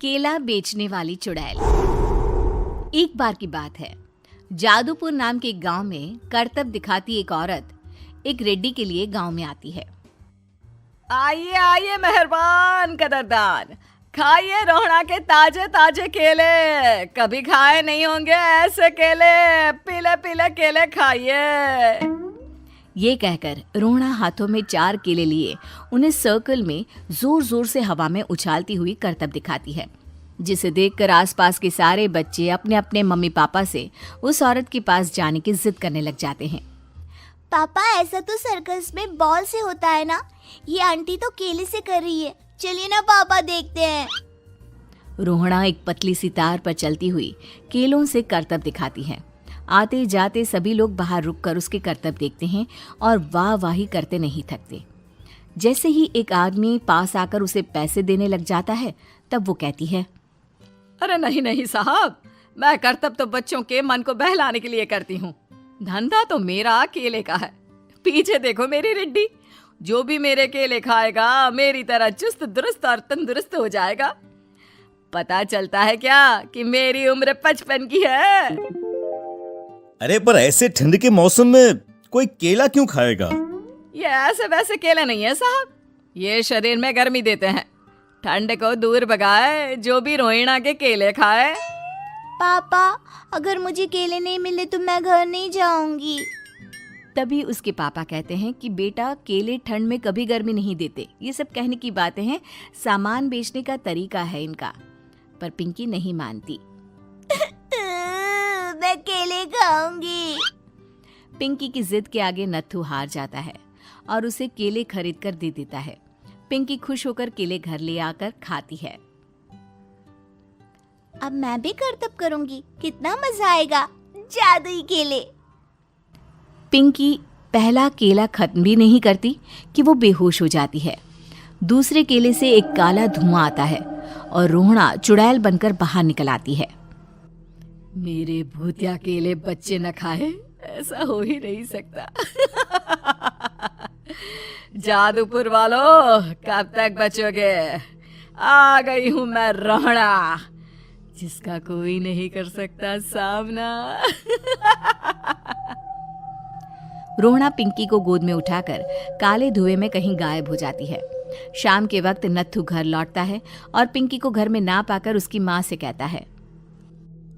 केला बेचने वाली चुड़ैल। एक बार की बात है, जादूपुर नाम के एक गांव में करतब दिखाती एक औरत एक रेड्डी के लिए गांव में आती है। आइए आइए मेहरबान कदरदान, खाइए रोहड़ा के ताजे ताजे केले। कभी खाए नहीं होंगे ऐसे केले, पीले पीले केले खाइए। ये कहकर रोहड़ा हाथों में 4 केले लिए उन्हें सर्कल में जोर जोर से हवा में उछालती हुई करतब दिखाती है, जिसे देखकर आसपास के सारे बच्चे अपने अपने मम्मी पापा से उस औरत के पास जाने की जिद करने लग जाते हैं। पापा, ऐसा तो सर्कस में बॉल से होता है ना, ये आंटी तो केले से कर रही है, चलिए ना पापा देखते हैं। रोहड़ा एक पतली सी तार पर चलती हुई केलों से करतब दिखाती है। आते जाते सभी लोग बाहर रुककर उसके करतब देखते हैं और वाह वाही करते नहीं थकते। जैसे ही एक आदमी पास आकर उसे पैसे देने लग जाता है, तब वो कहती है, अरे नहीं नहीं साहब, मैं करतब तो बच्चों के मन को बहलाने के लिए करती हूँ, धंधा तो मेरा केले का है। पीछे देखो मेरी रिड्डी, जो भी मेरे केले खाएगा मेरी तरह चुस्त दुरुस्त और तंदुरुस्त हो जाएगा। पता चलता है क्या कि मेरी उम्र 55 की है। अरे पर ऐसे ठंड के मौसम में कोई केला क्यों खाएगा? ये ऐसे वैसे केले नहीं है साहब, ये शरीर में गर्मी देते हैं, ठंड को दूर भगाए जो भी रोहिणा के केले खाए। पापा, अगर मुझे केले नहीं मिले तो मैं घर नहीं जाऊंगी। तभी उसके पापा कहते हैं कि बेटा, केले ठंड में कभी गर्मी नहीं देते, ये सब कहने की बातें हैं, सामान बेचने का तरीका है इनका। पर पिंकी नहीं मानती। मैं केले खाऊंगी। पिंकी की जिद के आगे नत्थू हार जाता है और उसे केले खरीद कर दे देता है। पिंकी खुश होकर केले घर ले आकर खाती है। अब मैं भी करतब करूंगी, कितना मजा आएगा, जादुई केले। पिंकी पहला केला खत्म भी नहीं करती कि वो बेहोश हो जाती है। दूसरे केले से एक काला धुआं आता है और रोहड़ा चुड़ैल बनकर बाहर निकल आती है। मेरे भूतिया केले बच्चे न खाए, ऐसा हो ही नहीं सकता। जादूपुर वालों, कब तक बचोगे? आ गई हूं मैं रोहड़ा, जिसका कोई नहीं कर सकता सामना। रोहड़ा पिंकी को गोद में उठाकर काले धुएं में कहीं गायब हो जाती है। शाम के वक्त नत्थू घर लौटता है और पिंकी को घर में ना पाकर उसकी माँ से कहता है,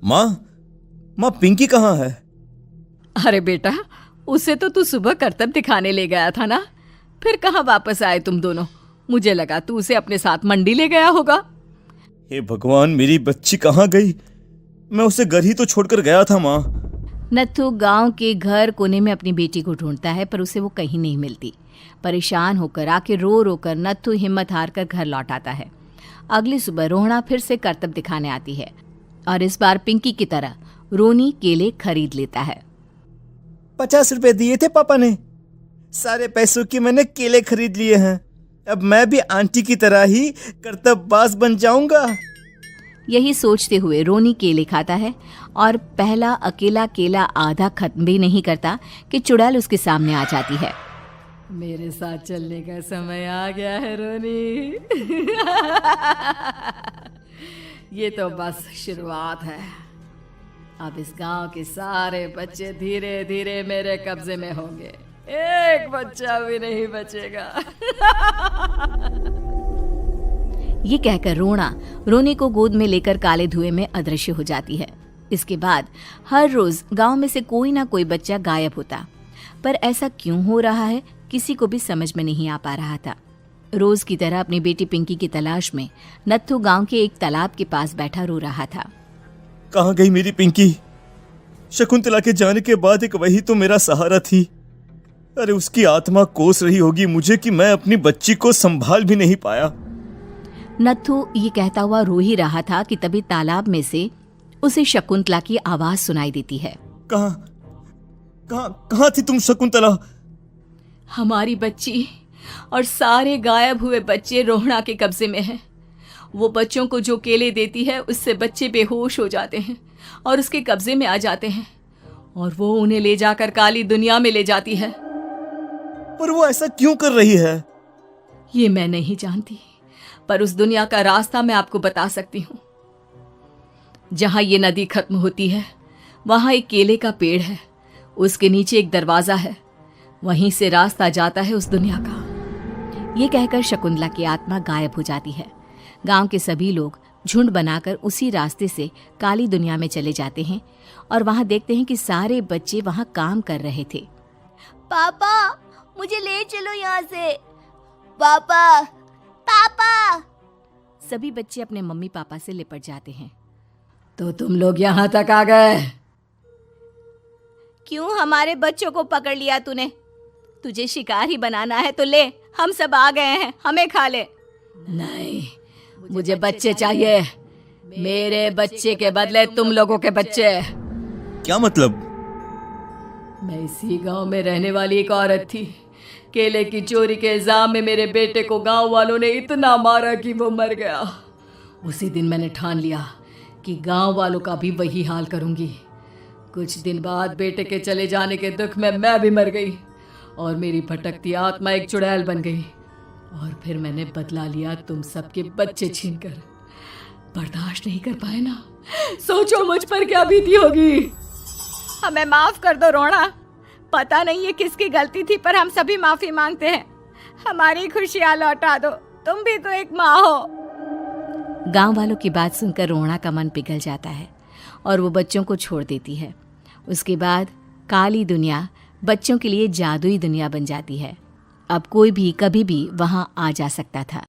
माँ पिंकी कहाँ है? अरे बेटा, उसे तो तू सुबह करतब दिखाने ले गया था ना, फिर कहाँ वापस आए तुम दोनों? मुझे लगा तू उसे अपने साथ मंडी ले गया होगा। हे भगवान, मेरी बच्ची कहाँ गई? मैं उसे घर ही तो छोड़कर गया था माँ। नत्थू गांव के घर कोने में अपनी बेटी को ढूंढता है, पर उसे वो कहीं नहीं मिलती। परेशान होकर आके रो रो कर नत्थू हिम्मत हार कर घर लौट आता है। अगली सुबह रोहड़ा फिर से करतब दिखाने आती है और इस बार पिंकी की तरह रोनी केले खरीद लेता है। 50 रुपए दिए थे पापा ने, सारे पैसों की मैंने केले खरीद लिए हैं। अब मैं भी आंटी की तरह ही करतबबाज बन जाऊंगा। यही सोचते हुए रोनी केले खाता है और पहला अकेला केला आधा खत्म भी नहीं करता कि चुड़ैल उसके सामने आ जाती है। मेरे साथ चलने का समय आ गया है रोनी। ये तो बस शुरुआत है, अब इस गांव के सारे बच्चे धीरे धीरे मेरे कब्जे में होंगे, एक बच्चा भी नहीं बचेगा। ये कहकर रोनी को गोद में लेकर काले धुएं में अदृश्य हो जाती है। इसके बाद हर रोज गांव में से कोई ना कोई बच्चा गायब होता, पर ऐसा क्यों हो रहा है किसी को भी समझ में नहीं आ पा रहा था। रोज की तरह अपनी बेटी पिंकी की तलाश में नत्थू गांव के एक तालाब के पास बैठा रो रहा था। कहाँ गई मेरी पिंकी? शकुंतला के जाने के बाद एक वही तो मेरा सहारा थी। अरे उसकी आत्मा कोस रही होगी मुझे कि मैं अपनी बच्ची को संभाल भी नहीं पाया। नत्थू ये कहता हुआ रो ही रहा था कि तभी तालाब में से उसे शकुंतला की आवाज सुनाई देती है। कहाँ थी तुम शकुंतला? हमारी बच्ची और सारे गायब हुए बच्चे रोहड़ा के कब्जे में हैं। वो बच्चों को जो केले देती है उससे बच्चे बेहोश हो जाते हैं और उसके कब्जे में आ जाते हैं और वो उन्हें ले जाकर काली दुनिया में ले जाती है। पर वो ऐसा क्यों कर रही है? ये मैं नहीं जानती, पर उस दुनिया का रास्ता मैं आपको बता सकती हूँ। जहां ये नदी खत्म होती है वहां एक केले का पेड़ है, उसके नीचे एक दरवाजा है, वहीं से रास्ता जाता है उस दुनिया का। ये कहकर शकुंतला की आत्मा गायब हो जाती है। गांव के सभी लोग झुंड बनाकर उसी रास्ते से काली दुनिया में चले जाते हैं और वहां देखते हैं कि सारे बच्चे वहां काम कर रहे थे। पापा मुझे ले चलो यहाँ से। पापा पापा। सभी बच्चे अपने मम्मी पापा से लिपट जाते हैं। तो तुम लोग यहाँ तक आ गए? क्यों हमारे बच्चों को पकड़ लिया तूने? तुझे शिकार ही बनाना है तो ले, हम सब आ गए हैं, हमें खा ले। नहीं, मुझे बच्चे चाहिए। मेरे बच्चे के बदले तुम लोगों के बच्चे। क्या मतलब? मैं इसी गांव में रहने वाली एक औरत थी। केले की चोरी के इल्जाम में मेरे बेटे को गांव वालों ने इतना मारा कि वो मर गया। उसी दिन मैंने ठान लिया कि गांव वालों का भी वही हाल करूंगी। कुछ दिन बाद बेटे के चले जाने के दुख में मैं भी मर गई और मेरी भटकती आत्मा एक चुड़ैल बन गई। और फिर मैंने बदला लिया तुम सबके बच्चे छीनकर। बर्दाश्त नहीं कर पाए ना, सोचो मुझ पर क्या बीती होगी। हमें माफ कर दो रोना, पता नहीं ये किसकी गलती थी पर हम सभी माफी मांगते हैं। हमारी खुशियां लौटा दो, तुम भी तो एक माँ हो। गांव वालों की बात सुनकर रोना का मन पिघल जाता है और वो बच्चों को छोड़ देती है। उसके बाद काली दुनिया बच्चों के लिए जादुई दुनिया बन जाती है। अब कोई भी कभी भी वहां आ जा सकता था।